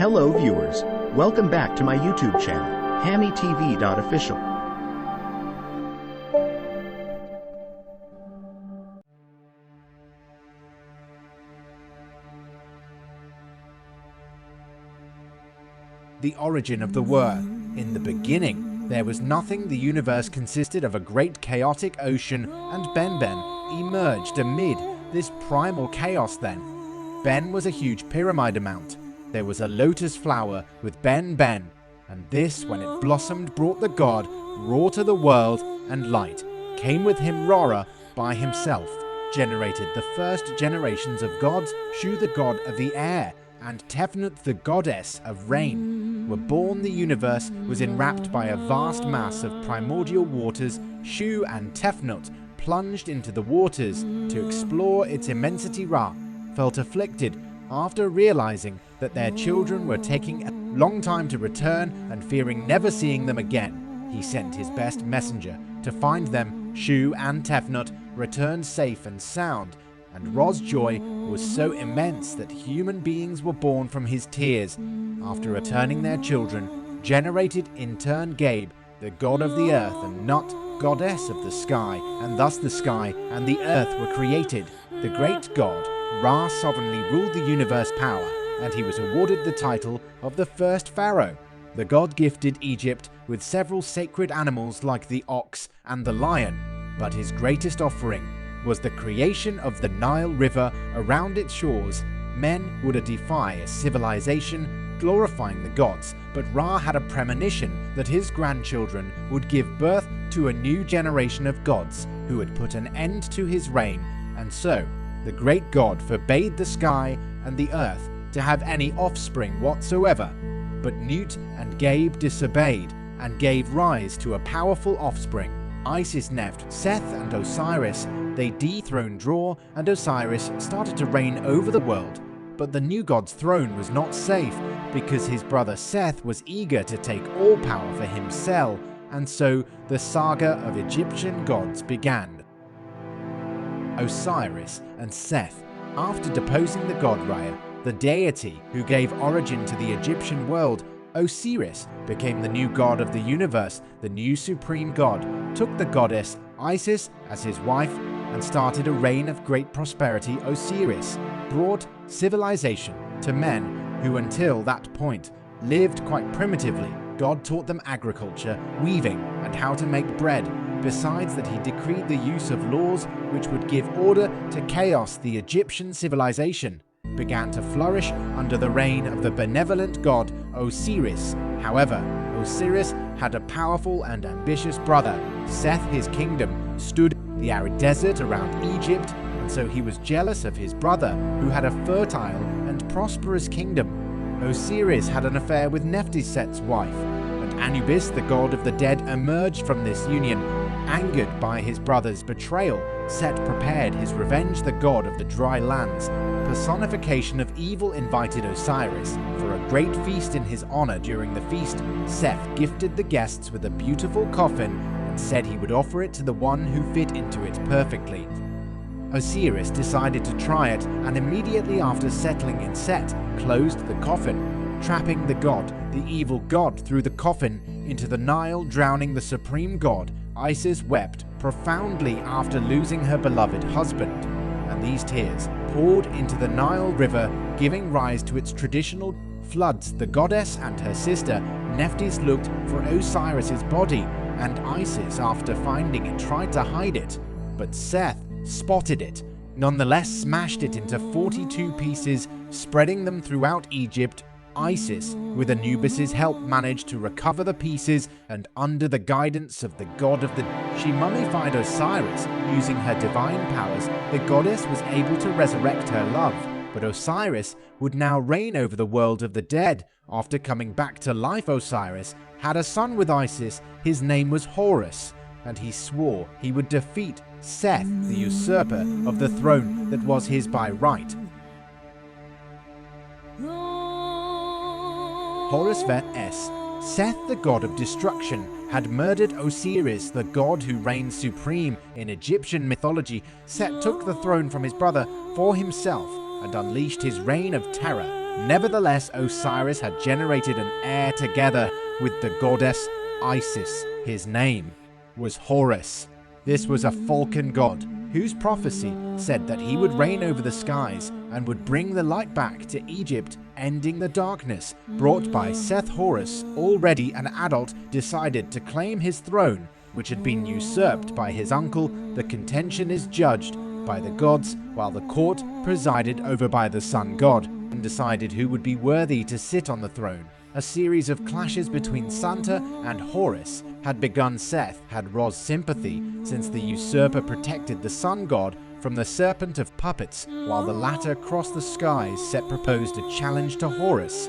Hello viewers, welcome back to my YouTube channel, hammytv.official. The origin of the word. In the beginning, there was nothing. The universe consisted of a great chaotic ocean, and Ben emerged amid this primal chaos then. Ben was a huge pyramid amount. There was a lotus flower with Ben, and this, when it blossomed, brought the god Ra to the world, and light came with him. Ra by himself generated the first generations of gods. Shu, the god of the air, and Tefnut, the goddess of rain, were born. The universe was enwrapped by a vast mass of primordial waters. Shu and Tefnut plunged into the waters to explore its immensity. Ra felt afflicted after realizing that their children were taking a long time to return, and fearing never seeing them again, he sent his best messenger to find them. Shu and Tefnut returned safe and sound, and Ra's joy was so immense that human beings were born from his tears. After returning, their children generated in turn Gabe, the god of the earth, and Nut, goddess of the sky, and thus the sky and the earth were created. The great god Ra sovereignly ruled the universe power, and he was awarded the title of the first pharaoh. The god gifted Egypt with several sacred animals like the ox and the lion, but his greatest offering was the creation of the Nile River around its shores. Men would defy a civilization glorifying the gods, but Ra had a premonition that his grandchildren would give birth to a new generation of gods who would put an end to his reign, and so the great god forbade the sky and the earth to have any offspring whatsoever. But Nut and Gabe disobeyed and gave rise to a powerful offspring, Isis, Nephth, Seth, and Osiris. They dethroned Ra, and Osiris started to reign over the world. But the new god's throne was not safe, because his brother Seth was eager to take all power for himself, and so the saga of Egyptian gods began. Osiris and Seth. After deposing the god Ra, the deity who gave origin to the Egyptian world, Osiris became the new god of the universe. The new supreme god took the goddess Isis as his wife and started a reign of great prosperity. Osiris brought civilization to men who until that point lived quite primitively. God taught them agriculture, weaving, and how to make bread. Besides that, he decreed the use of laws which would give order to chaos. The Egyptian civilization began to flourish under the reign of the benevolent god Osiris. However, Osiris had a powerful and ambitious brother, Seth. His kingdom stood in the arid desert around Egypt, and so he was jealous of his brother, who had a fertile and prosperous kingdom. Osiris had an affair with Nephthys, wife, and Anubis, the god of the dead, emerged from this union. Angered by his brother's betrayal, Set prepared his revenge. The god of the dry lands, personification of evil, invited Osiris for a great feast in his honor. During the feast, Seth gifted the guests with a beautiful coffin and said he would offer it to the one who fit into it perfectly. Osiris decided to try it, and immediately after settling in Set, closed the coffin, trapping the evil god, through the coffin into the Nile, drowning the supreme god. Isis wept profoundly after losing her beloved husband, and these tears poured into the Nile River, giving rise to its traditional floods. The goddess and her sister Nephthys looked for Osiris's body, and Isis, after finding it, tried to hide it, but Seth spotted it, nonetheless smashed it into 42 pieces, spreading them throughout Egypt. Isis, with Anubis's help, managed to recover the pieces, and under the guidance of the god of the she mummified Osiris. Using her divine powers, the goddess was able to resurrect her love, but Osiris would now reign over the world of the dead. After coming back to life, Osiris had a son with Isis. His name was Horus, and he swore he would defeat Seth, the usurper of the throne that was his by right. Horus vs. Seth, the god of destruction, had murdered Osiris, the god who reigned supreme in Egyptian mythology. Set took the throne from his brother for himself and unleashed his reign of terror. Nevertheless, Osiris had generated an heir together with the goddess Isis. His name was Horus. This was a falcon god whose prophecy said that he would reign over the skies and would bring the light back to Egypt, ending the darkness brought by Seth. Horus, already an adult, decided to claim his throne, which had been usurped by his uncle. The contention is judged by the gods, while the court presided over by the sun god, and decided who would be worthy to sit on the throne. A series of clashes between Santa and Horus had begun. Seth had Ra's sympathy, since the usurper protected the sun god from the serpent of puppets, while the latter crossed the skies. Set proposed a challenge to Horus.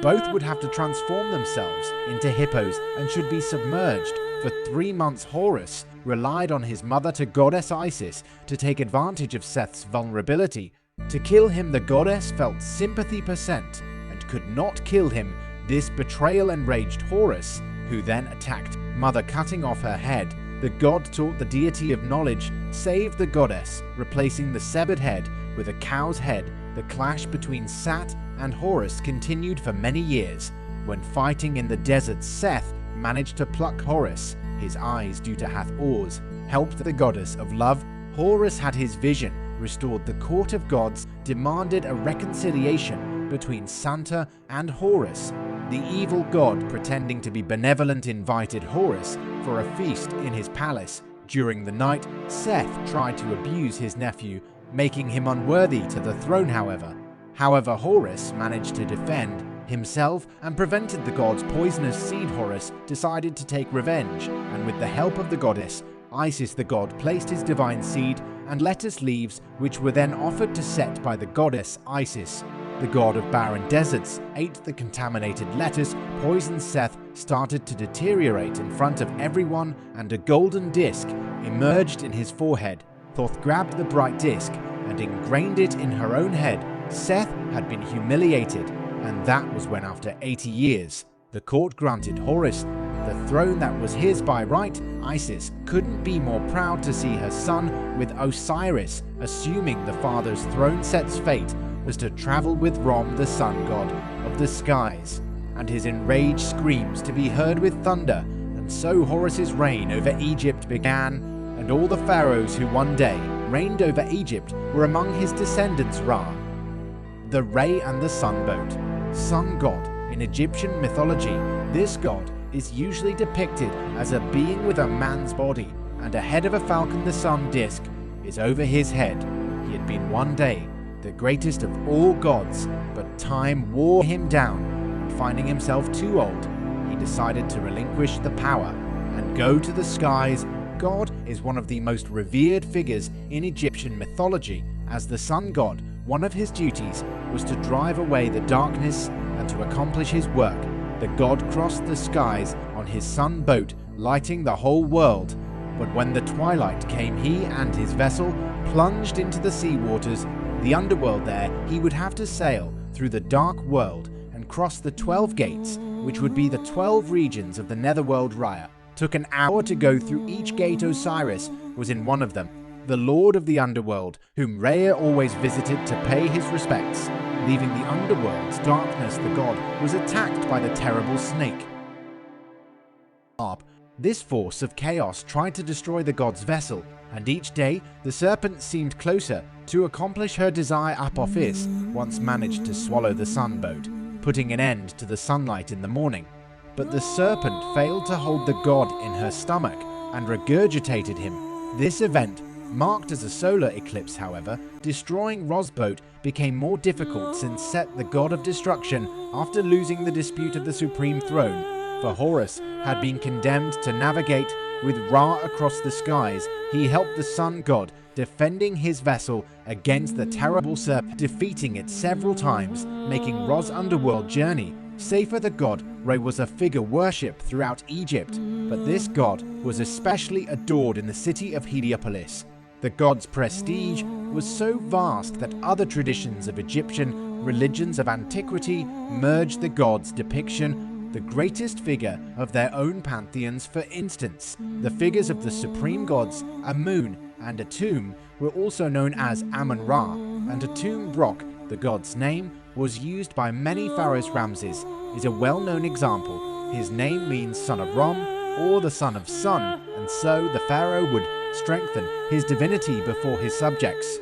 Both would have to transform themselves into hippos and should be submerged. For 3 months, Horus relied on his mother to goddess Isis to take advantage of Seth's vulnerability. To kill him, the goddess felt sympathy percent and could not kill him. This betrayal enraged Horus, who then attacked Mother, cutting off her head. The god taught the deity of knowledge, saved the goddess, replacing the severed head with a cow's head. The clash between Sat and Horus continued for many years. When fighting in the desert, Seth managed to pluck Horus. His eyes, due to Hathor's, helped the goddess of love. Horus had his vision restored. The court of gods demanded a reconciliation between Santa and Horus. The evil god, pretending to be benevolent, invited Horus for a feast in his palace. During the night, Seth tried to abuse his nephew, making him unworthy to the throne. However, Horus managed to defend himself and prevented the god's poisonous seed. Horus decided to take revenge, and with the help of the goddess Isis, the god placed his divine seed and lettuce leaves, which were then offered to Set by the goddess Isis. The god of barren deserts ate the contaminated lettuce. Poisoned Seth started to deteriorate in front of everyone, and a golden disc emerged in his forehead. Thoth grabbed the bright disc and ingrained it in her own head. Seth had been humiliated, and that was when, after 80 years, the court granted Horus the throne that was his by right. Isis couldn't be more proud to see her son with Osiris assuming the father's throne. Set's fate was to travel with Rom, the sun god of the skies, and his enraged screams to be heard with thunder. And so Horus's reign over Egypt began, and all the pharaohs who one day reigned over Egypt were among his descendants. Ra, the ray and the sun boat, sun god. In Egyptian mythology, this god is usually depicted as a being with a man's body and a head of a falcon. The sun disk is over his head. He had been one day the greatest of all gods, but time wore him down, and finding himself too old, he decided to relinquish the power and go to the skies. God is one of the most revered figures in Egyptian mythology. As the sun god, one of his duties was to drive away the darkness and to accomplish his work. The god crossed the skies on his sun boat, lighting the whole world. But when the twilight came, he and his vessel plunged into the sea waters. The underworld there, he would have to sail through the dark world and cross the 12 gates, which would be the 12 regions of the netherworld. Raya took an hour to go through each gate. Osiris was in one of them, the lord of the underworld, whom Rhea always visited to pay his respects. Leaving the underworld's darkness, the god was attacked by the terrible snake. This force of chaos tried to destroy the god's vessel, and each day the serpent seemed closer to accomplish her desire. Apophis once managed to swallow the sun boat, putting an end to the sunlight in the morning. But the serpent failed to hold the god in her stomach and regurgitated him. This event, marked as a solar eclipse, however, destroying Ra's boat became more difficult, since Set, the god of destruction, after losing the dispute of the supreme throne, for Horus had been condemned to navigate with Ra across the skies. He helped the sun god, defending his vessel against the terrible serpent, defeating it several times, making Ra's underworld journey safer. The god Ra was a figure worshipped throughout Egypt, but this god was especially adored in the city of Heliopolis. The god's prestige was so vast that other traditions of Egyptian religions of antiquity merged the god's depiction, the greatest figure of their own pantheons. For instance, the figures of the supreme gods Amun and Atum were also known as Amun-Ra and Atum-Brock. The god's name was used by many pharaohs. Ramses is a well-known example. His name means son of Rom or the son of sun, and so the pharaoh would strengthen his divinity before his subjects.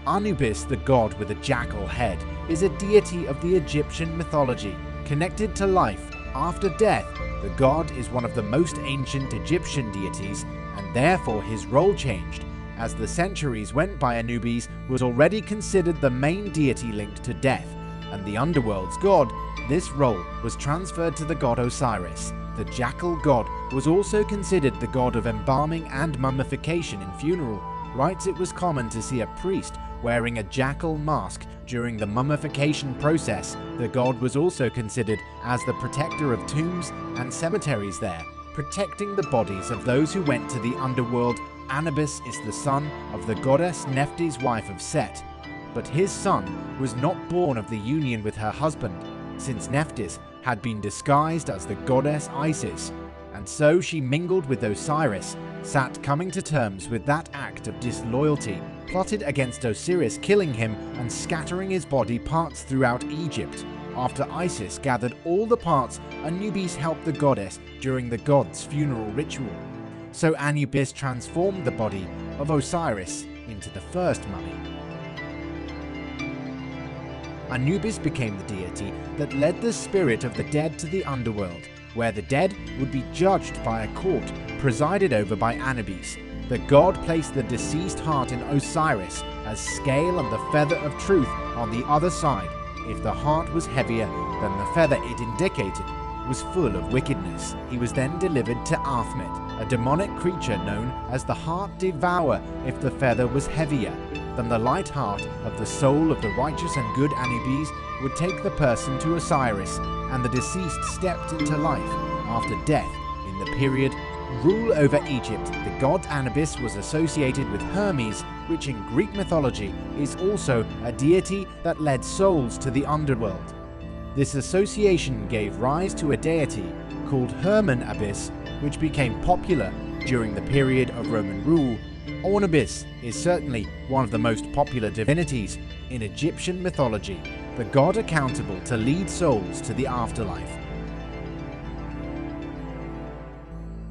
Anubis, the god with a jackal head, is a deity of the Egyptian mythology. Connected to life after death, the god is one of the most ancient Egyptian deities, and therefore his role changed. As the centuries went by, Anubis was already considered the main deity linked to death, and the underworld's god. This role was transferred to the god Osiris. The jackal god was also considered the god of embalming and mummification in funeral rites. It was common to see a priest wearing a jackal mask during the mummification process. The god was also considered as the protector of tombs and cemeteries there, protecting the bodies of those who went to the underworld. Anubis is the son of the goddess Nephthys, wife of Set, but his son was not born of the union with her husband, since Nephthys had been disguised as the goddess Isis, and so she mingled with Osiris. Set, coming to terms with that act of disloyalty, plotted against Osiris, killing him and scattering his body parts throughout Egypt. After Isis gathered all the parts, Anubis helped the goddess during the god's funeral ritual. So Anubis transformed the body of Osiris into the first mummy. Anubis became the deity that led the spirit of the dead to the underworld, where the dead would be judged by a court presided over by Anubis. The god placed the deceased heart in Osiris as scale and the feather of truth on the other side. If the heart was heavier than the feather, it indicated was full of wickedness. He was then delivered to Aphmet, a demonic creature known as the Heart Devourer. If the feather was heavier than the light heart of the soul of the righteous and good, Anubis would take the person to Osiris, and the deceased stepped into life after death. In the period rule over Egypt, the god Anubis was associated with Hermes, which in Greek mythology is also a deity that led souls to the underworld. This association gave rise to a deity called Herman Abyss, which became popular during the period of Roman rule. Anubis is certainly one of the most popular divinities in Egyptian mythology, the god accountable to lead souls to the afterlife.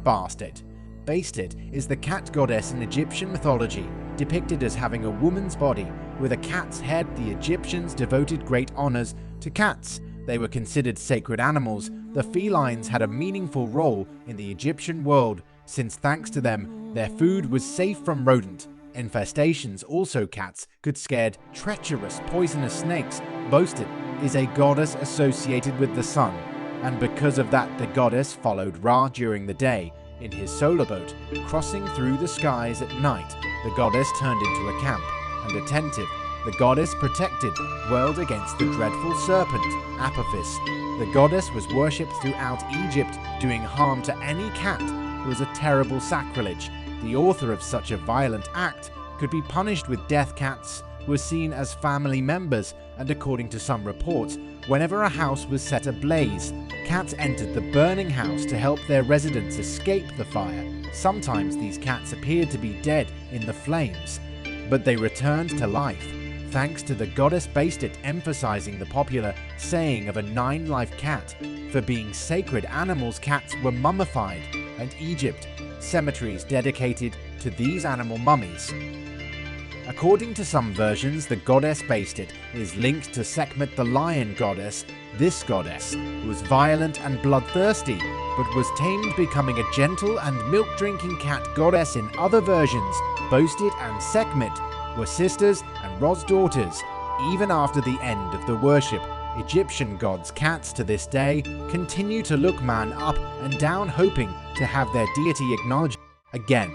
Bastet. Bastet is the cat goddess in Egyptian mythology, depicted as having a woman's body with a cat's head. The Egyptians devoted great honors to cats. They were considered sacred animals. The felines had a meaningful role in the Egyptian world, since thanks to them, their food was safe from rodent infestations. Also, cats could scare treacherous, poisonous snakes. Bastet is a goddess associated with the sun, and because of that, the goddess followed Ra during the day in his solar boat, crossing through the skies at night. The goddess turned into a camp, and attentive, the goddess protected the world against the dreadful serpent, Apophis. The goddess was worshipped throughout Egypt. Doing harm to any cat was a terrible sacrilege. The author of such a violent act could be punished with death. Cats were seen as family members, and according to some reports, whenever a house was set ablaze, cats entered the burning house to help their residents escape the fire. Sometimes these cats appeared to be dead in the flames, but they returned to life, thanks to the goddess Bastet, emphasizing the popular saying of a 9-life cat. For being sacred animals, cats were mummified, and Egypt cemeteries dedicated to these animal mummies. According to some versions, the goddess Bastet is linked to Sekhmet, the lion goddess. This goddess was violent and bloodthirsty, but was tamed, becoming a gentle and milk-drinking cat goddess. In other versions, Bastet and Sekhmet were sisters and Ra's daughters. Even after the end of the worship, Egyptian gods' cats to this day continue to look man up and down, hoping to have their deity acknowledged again.